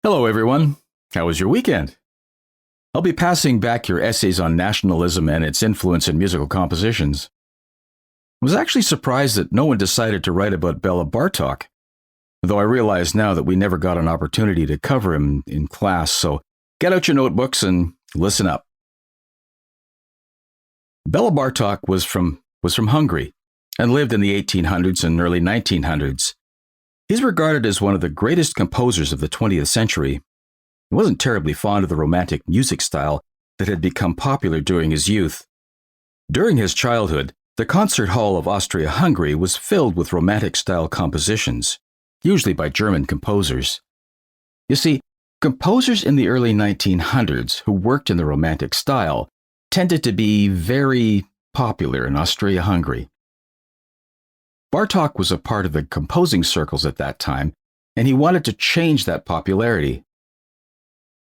Hello, everyone. How was your weekend? I'll be passing back your essays on nationalism and its influence in musical compositions. I was actually surprised that no one decided to write about Bela Bartok, though I realize now that we never got an opportunity to cover him in class, so get out your notebooks and listen up. Bela Bartok was from Hungary and lived in the 1800s and early 1900s. He's regarded as one of the greatest composers of the 20th century. He wasn't terribly fond of the romantic music style that had become popular during his youth. During his childhood, the concert hall of Austria-Hungary was filled with romantic-style compositions, usually by German composers. You see, composers in the early 1900s who worked in the romantic style tended to be very popular in Austria-Hungary. Bartók was a part of the composing circles at that time, and he wanted to change that popularity.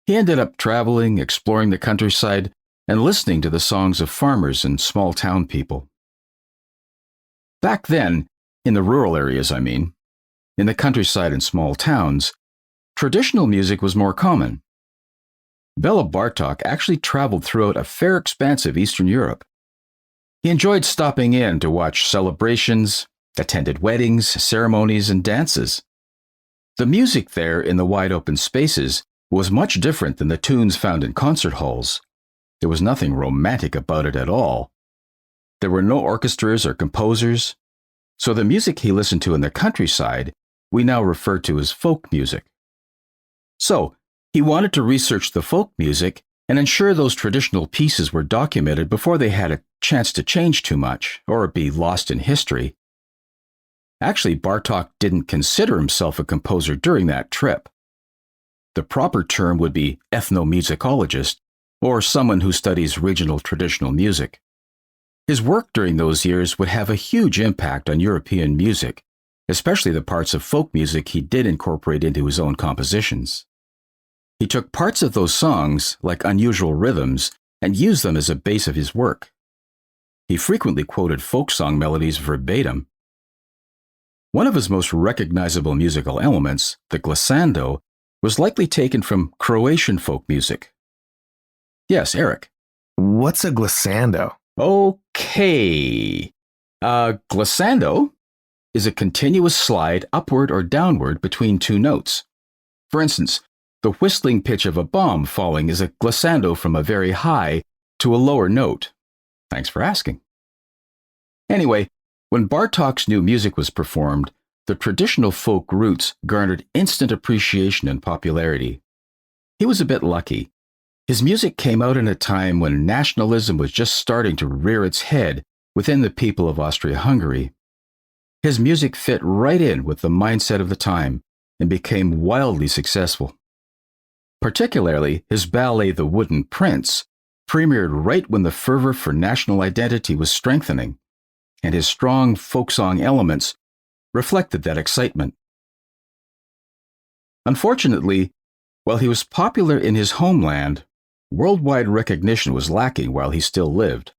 He ended up traveling, exploring the countryside, and listening to the songs of farmers and small-town people. Back then, in the rural areas in the countryside and small towns, traditional music was more common. Bela Bartók actually traveled throughout a fair expanse of Eastern Europe. He enjoyed stopping in to watch celebrations, attended weddings, ceremonies, and dances. The music there in the wide open spaces was much different than the tunes found in concert halls. There was nothing romantic about it at all. There were no orchestras or composers, so the music he listened to in the countryside we now refer to as folk music. So, he wanted to research the folk music and ensure those traditional pieces were documented before they had a chance to change too much or be lost in history. Actually, Bartók didn't consider himself a composer during that trip. The proper term would be ethnomusicologist, or someone who studies regional traditional music. His work during those years would have a huge impact on European music, especially the parts of folk music he did incorporate into his own compositions. He took parts of those songs, like unusual rhythms, and used them as a base of his work. He frequently quoted folk song melodies verbatim. One of his most recognizable musical elements, the glissando, was likely taken from Croatian folk music. Yes, Eric. What's a glissando? Okay. Glissando is a continuous slide upward or downward between two notes. For instance, the whistling pitch of a bomb falling is a glissando from a very high to a lower note. Thanks for asking. Anyway, when Bartók's new music was performed, the traditional folk roots garnered instant appreciation and popularity. He was a bit lucky. His music came out in a time when nationalism was just starting to rear its head within the people of Austria-Hungary. His music fit right in with the mindset of the time and became wildly successful. Particularly, his ballet The Wooden Prince premiered right when the fervor for national identity was strengthening, and his strong folk song elements reflected that excitement. Unfortunately, while he was popular in his homeland, worldwide recognition was lacking while he still lived.